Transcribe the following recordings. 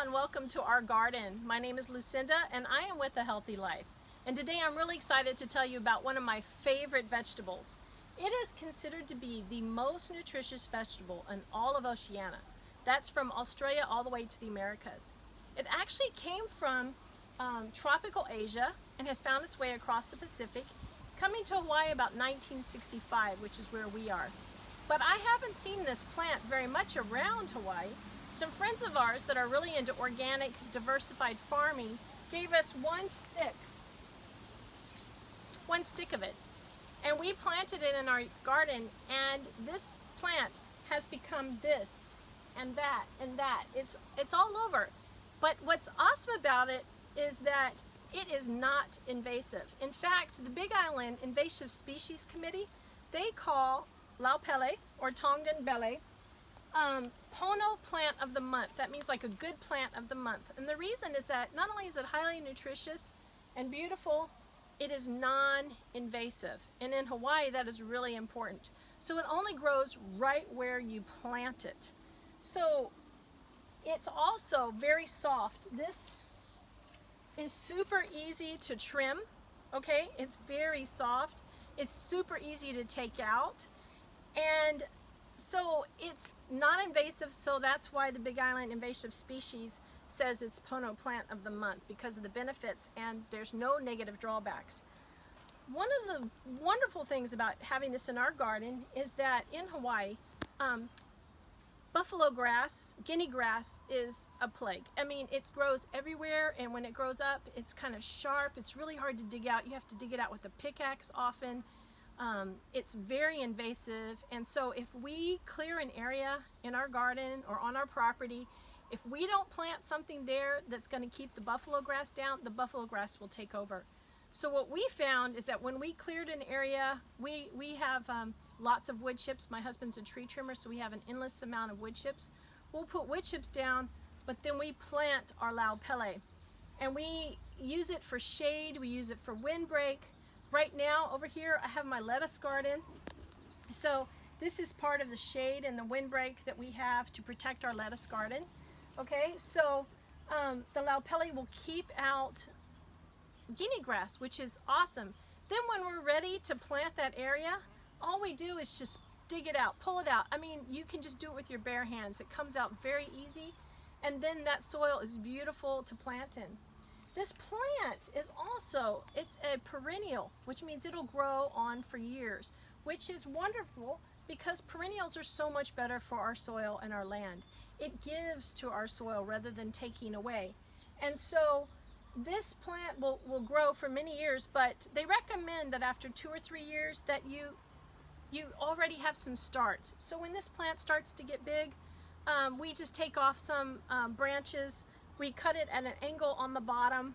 and welcome to our garden. My name is Lucinda and I am with A Healthy Life. And today I'm really excited to tell you about one of my favorite vegetables. It is considered to be the most nutritious vegetable in all of Oceania. That's from Australia all the way to the Americas. It actually came from tropical Asia and has found its way across the Pacific, coming to Hawaii about 1965, which is where we are. But I haven't seen this plant very much around Hawaii. Some friends of ours that are really into organic, diversified farming gave us one stick of it. And we planted it in our garden, and this plant has become this and that and that. It's all over. But what's awesome about it is that it is not invasive. In fact, the Big Island Invasive Species Committee, they call Lau Pele or Tongan Bele Pono plant of the month. That means like a good plant of the month. And the reason is that not only is it highly nutritious and beautiful, it is non-invasive. And in Hawaii, that is really important. So it only grows right where you plant it. So it's also very soft. This is super easy to trim, okay? It's very soft. It's super easy to take out. And so it's not invasive, so that's why the Big Island Invasive Species says it's Pono Plant of the Month, because of the benefits, and there's no negative drawbacks. One of the wonderful things about having this in our garden is that in Hawaii, buffalo grass, guinea grass is a plague. I mean, it grows everywhere, and when it grows up, it's kind of sharp. It's really hard to dig out. You have to dig it out with a pickaxe often. It's very invasive, and so if we clear an area in our garden or on our property, if we don't plant something there that's going to keep the buffalo grass down, the buffalo grass will take over. So what we found is that when we cleared an area, we have lots of wood chips. My husband's a tree trimmer, so we have an endless amount of wood chips. We'll put wood chips down, but then we plant our Lau Pele, and we use it for shade, we use it for windbreak. Right now, over here, I have my lettuce garden. So this is part of the shade and the windbreak that we have to protect our lettuce garden. Okay, so the Lau Pele will keep out guinea grass, which is awesome. Then when we're ready to plant that area, all we do is just dig it out, pull it out. I mean, you can just do it with your bare hands. It comes out very easy, and then that soil is beautiful to plant in. This plant is also, it's a perennial, which means it'll grow on for years, which is wonderful because perennials are so much better for our soil and our land. It gives to our soil rather than taking away. And so this plant will grow for many years, but they recommend that after 2 or 3 years that you already have some starts. So when this plant starts to get big, we just take off some branches. We cut it at an angle on the bottom.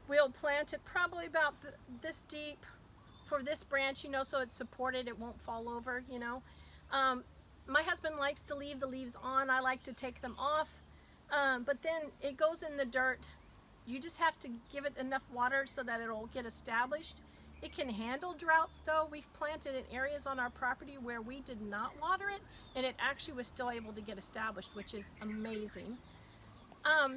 We'll plant it probably about this deep for this branch, you know, so it's supported, it won't fall over, you know. My husband likes to leave the leaves on. I like to take them off, but then it goes in the dirt. You just have to give it enough water so that it'll get established. It can handle droughts though. We've planted in areas on our property where we did not water it, and it actually was still able to get established, which is amazing.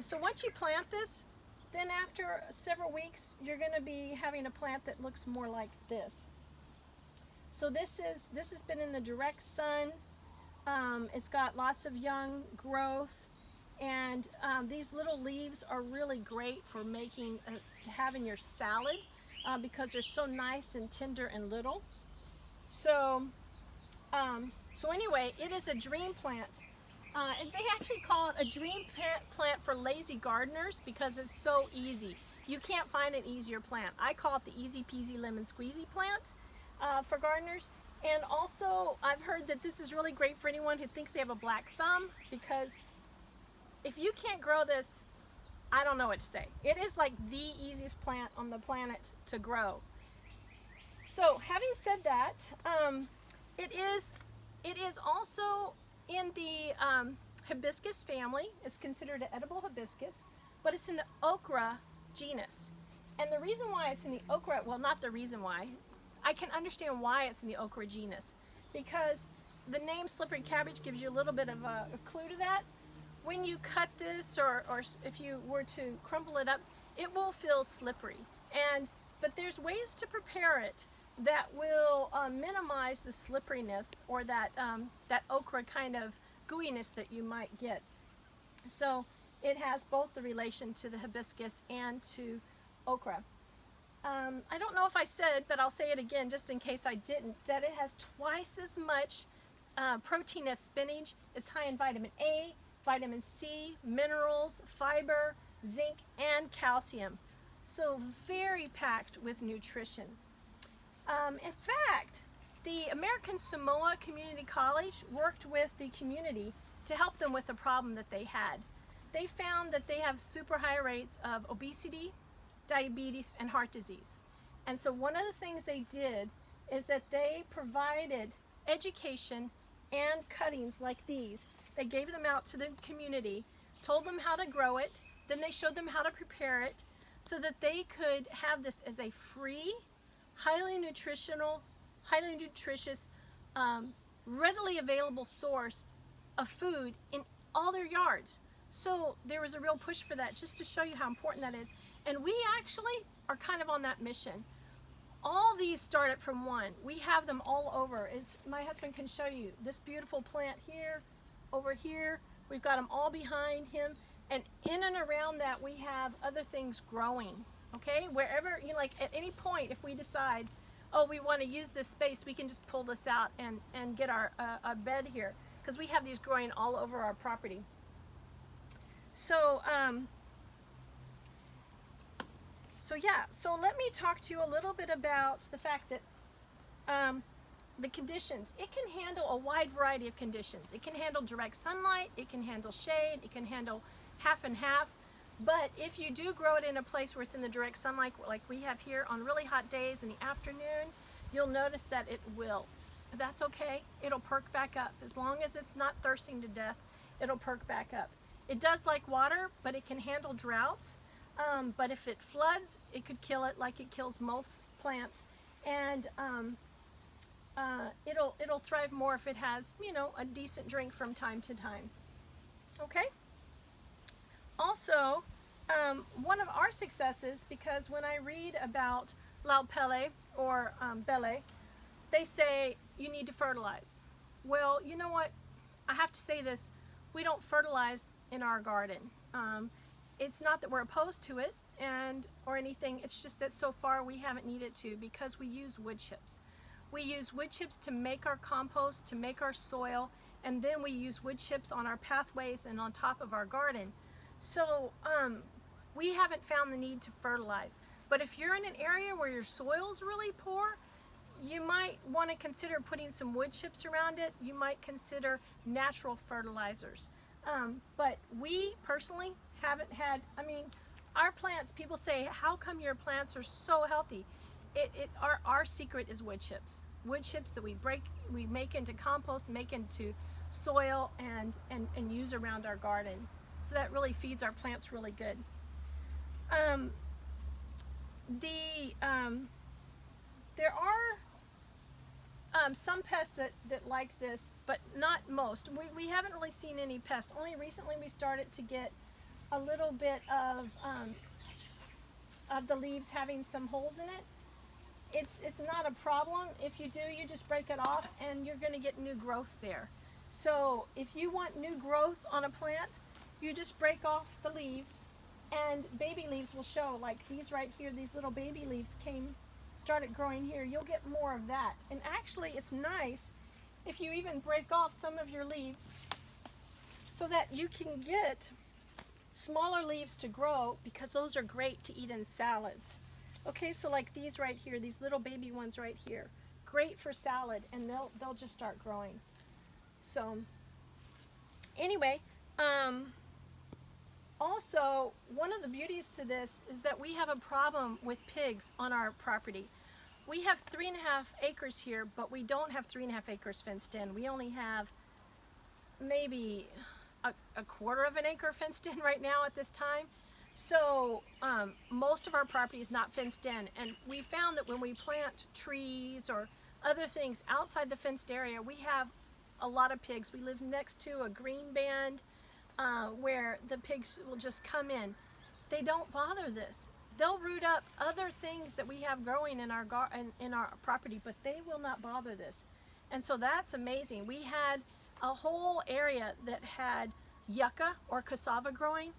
So once you plant this, then after several weeks, you're going to be having a plant that looks more like this. So this has been in the direct sun. It's got lots of young growth, and these little leaves are really great for making to have in your salad because they're so nice and tender and little. So anyway, it is a dream plant. And they actually call it a dream plant for lazy gardeners because it's so easy. You can't find an easier plant. I call it the easy peasy lemon squeezy plant for gardeners. And also, I've heard that this is really great for anyone who thinks they have a black thumb, because if you can't grow this, I don't know what to say. It is like the easiest plant on the planet to grow. So having said that, it is also in the hibiscus family. It's considered an edible hibiscus, but it's in the okra genus. And the reason why it's in the okra, well, not the reason why, I can understand why it's in the okra genus, because the name slippery cabbage gives you a little bit of a clue to that. when you cut this, or if you were to crumble it up, it will feel slippery. But there's ways to prepare it that will minimize the slipperiness, or that okra kind of gooiness that you might get. So it has both the relation to the hibiscus and to okra. I don't know if I said, but I'll say it again just in case I didn't, that it has twice as much protein as spinach. It's high in vitamin A, vitamin C, minerals, fiber, zinc, and calcium. So very packed with nutrition. In fact, the American Samoa Community College worked with the community to help them with the problem that they had. They found that they have super high rates of obesity, diabetes, and heart disease. And so one of the things they did is that they provided education and cuttings like these. They gave them out to the community, told them how to grow it, then they showed them how to prepare it so that they could have this as a free, highly nutritional, highly nutritious, readily available source of food in all their yards. So there was a real push for that, just to show you how important that is. And we actually are kind of on that mission. All these started from one. We have them all over. As my husband can show you, this beautiful plant here, over here, we've got them all behind him. And in and around that, we have other things growing, okay? Wherever, you know, like at any point, if we decide, oh, we want to use this space, we can just pull this out and get our bed here, because we have these growing all over our property. So, so let me talk to you a little bit about the fact that the conditions. It can handle a wide variety of conditions. It can handle direct sunlight, it can handle shade, it can handle half and half. But if you do grow it in a place where it's in the direct sunlight, like we have here, on really hot days in the afternoon, you'll notice that it wilts. But that's okay. It'll perk back up. As long as it's not thirsting to death, it'll perk back up. It does like water, but it can handle droughts. But if it floods, it could kill it, like it kills most plants. And it'll thrive more if it has, you know, a decent drink from time to time. Okay? Also, one of our successes, because when I read about Lau Pele or Bele, they say you need to fertilize. Well, you know what? I have to say this. We don't fertilize in our garden. It's not that we're opposed to it or anything. It's just that so far we haven't needed to, because we use wood chips. We use wood chips to make our compost, to make our soil, and then we use wood chips on our pathways and on top of our garden. So we haven't found the need to fertilize. But if you're in an area where your soil's really poor, you might want to consider putting some wood chips around it. You might consider natural fertilizers. But we personally haven't had, I mean, our plants, people say, how come your plants are so healthy? Our secret is wood chips. Wood chips that we make into compost, make into soil, and use around our garden. So that really feeds our plants really good. There are some pests that like this, but not most. We haven't really seen any pests. Only recently we started to get a little bit of the leaves having some holes in it. It's not a problem. If you do, you just break it off and you're going to get new growth there. So if you want new growth on a plant, you just break off the leaves and baby leaves will show, like these right here. These little baby leaves started growing here. You'll get more of that. And actually it's nice if you even break off some of your leaves so that you can get smaller leaves to grow, because those are great to eat in salads. Okay, so like these right here, these little baby ones right here, great for salad, and they'll just start growing. So anyway, also one of the beauties to this is that we have a problem with pigs on our property. We have 3.5 acres here, but we don't have 3.5 acres fenced in. We only have maybe a quarter of an acre fenced in right now at this time. So most of our property is not fenced in, and we found that when we plant trees or other things outside the fenced area, we have a lot of pigs. We live next to a green band. where the pigs will just come in. They don't bother this. They'll root up other things that we have growing in our in our property, but they will not bother this. And so that's amazing. We had a whole area that had yucca or cassava growing.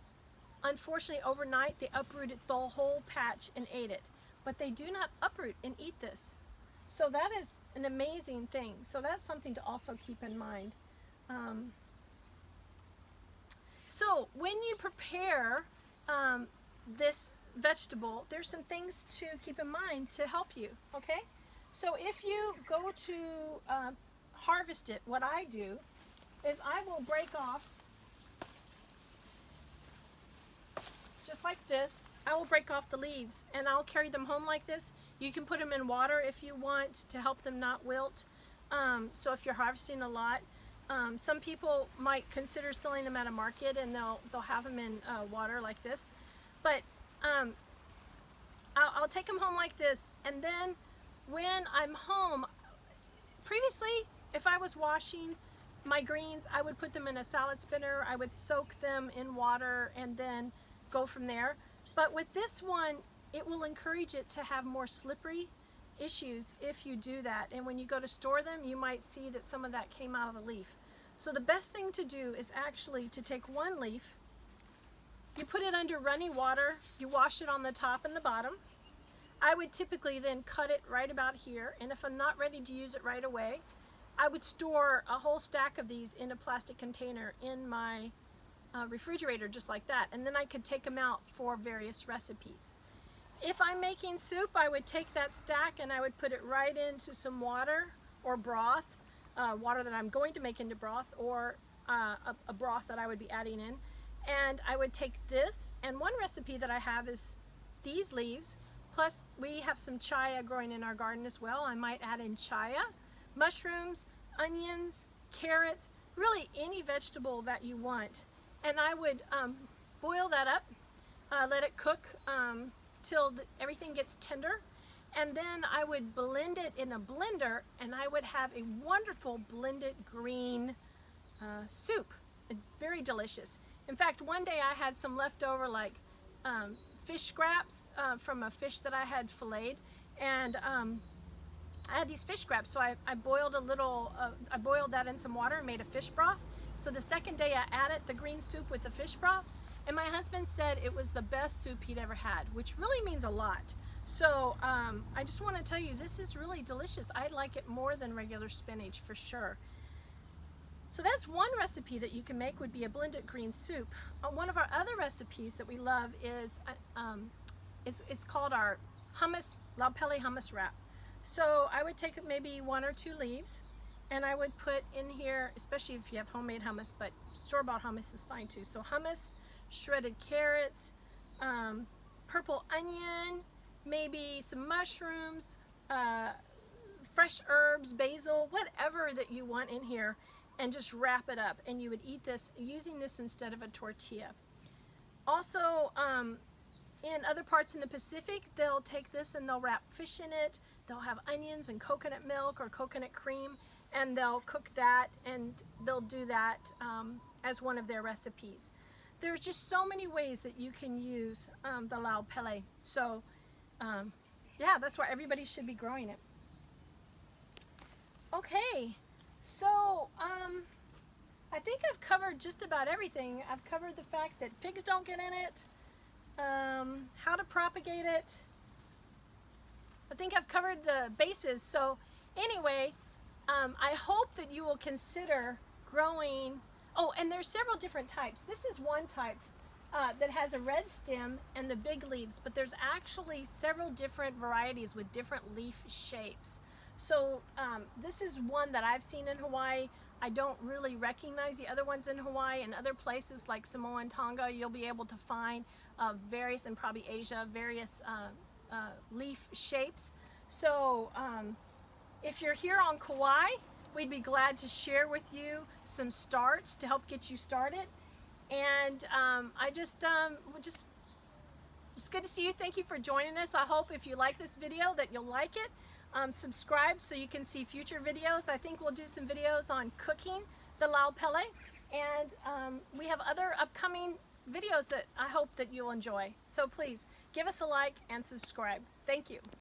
Unfortunately, overnight they uprooted the whole patch and ate it. But they do not uproot and eat this. So that is an amazing thing. So that's something to also keep in mind. So when you prepare this vegetable, there's some things to keep in mind to help you, okay? So if you go to harvest it, what I do is I will break off, just like this. I will break off the leaves and I'll carry them home like this. You can put them in water if you want to help them not wilt. So if you're harvesting a lot, some people might consider selling them at a market and they'll have them in water like this. But I'll take them home like this, and then when I'm home, previously if I was washing my greens, I would put them in a salad spinner. I would soak them in water and then go from there. But with this one, it will encourage it to have more slippery issues if you do that. And when you go to store them, you might see that some of that came out of the leaf. So the best thing to do is actually to take one leaf, you put it under running water, you wash it on the top and the bottom. I would typically then cut it right about here, and if I'm not ready to use it right away, I would store a whole stack of these in a plastic container in my refrigerator, just like that, and then I could take them out for various recipes. If I'm making soup, I would take that stack and I would put it right into some water or broth, water that I'm going to make into broth, or a broth that I would be adding in. And I would take this, and one recipe that I have is these leaves, plus we have some chaya growing in our garden as well. I might add in chaya, mushrooms, onions, carrots, really any vegetable that you want. And I would boil that up, let it cook till everything gets tender, and then I would blend it in a blender, and I would have a wonderful blended green soup. Very delicious. In fact, one day I had some leftover like fish scraps from a fish that I had filleted, and I had these fish scraps, so I boiled a little, I boiled that in some water and made a fish broth. So the second day I added the green soup with the fish broth, and my husband said it was the best soup he'd ever had, which really means a lot. So I just want to tell you, this is really delicious. I like it more than regular spinach for sure. So that's one recipe that you can make, would be a blended green soup. One of our other recipes that we love is, it's called our hummus, Lau Pele hummus wrap. So I would take maybe 1 or 2 leaves, and I would put in here, especially if you have homemade hummus, but store-bought hummus is fine too. So hummus, shredded carrots, purple onion, maybe some mushrooms, fresh herbs, basil, whatever that you want in here, and just wrap it up. And you would eat this using this instead of a tortilla. Also, in other parts in the Pacific, they'll take this and they'll wrap fish in it. They'll have onions and coconut milk or coconut cream, and they'll cook that, and they'll do that as one of their recipes. There's just so many ways that you can use the Lau Pele. So yeah, that's why everybody should be growing it. Okay, so I think I've covered just about everything. I've covered the fact that pigs don't get in it, how to propagate it. I think I've covered the bases. So anyway, I hope that you will consider growing. Oh, and there's several different types. This is one type that has a red stem and the big leaves, but there's actually several different varieties with different leaf shapes. So this is one that I've seen in Hawaii. I don't really recognize the other ones in Hawaii. And other places like Samoa and Tonga, you'll be able to find various, and probably Asia, various leaf shapes. So if you're here on Kauai, we'd be glad to share with you some starts to help get you started. And it's good to see you. Thank you for joining us. I hope if you like this video that you'll like it. Subscribe so you can see future videos. I think we'll do some videos on cooking the Lau Pele. And we have other upcoming videos that I hope that you'll enjoy. So please give us a like and subscribe. Thank you.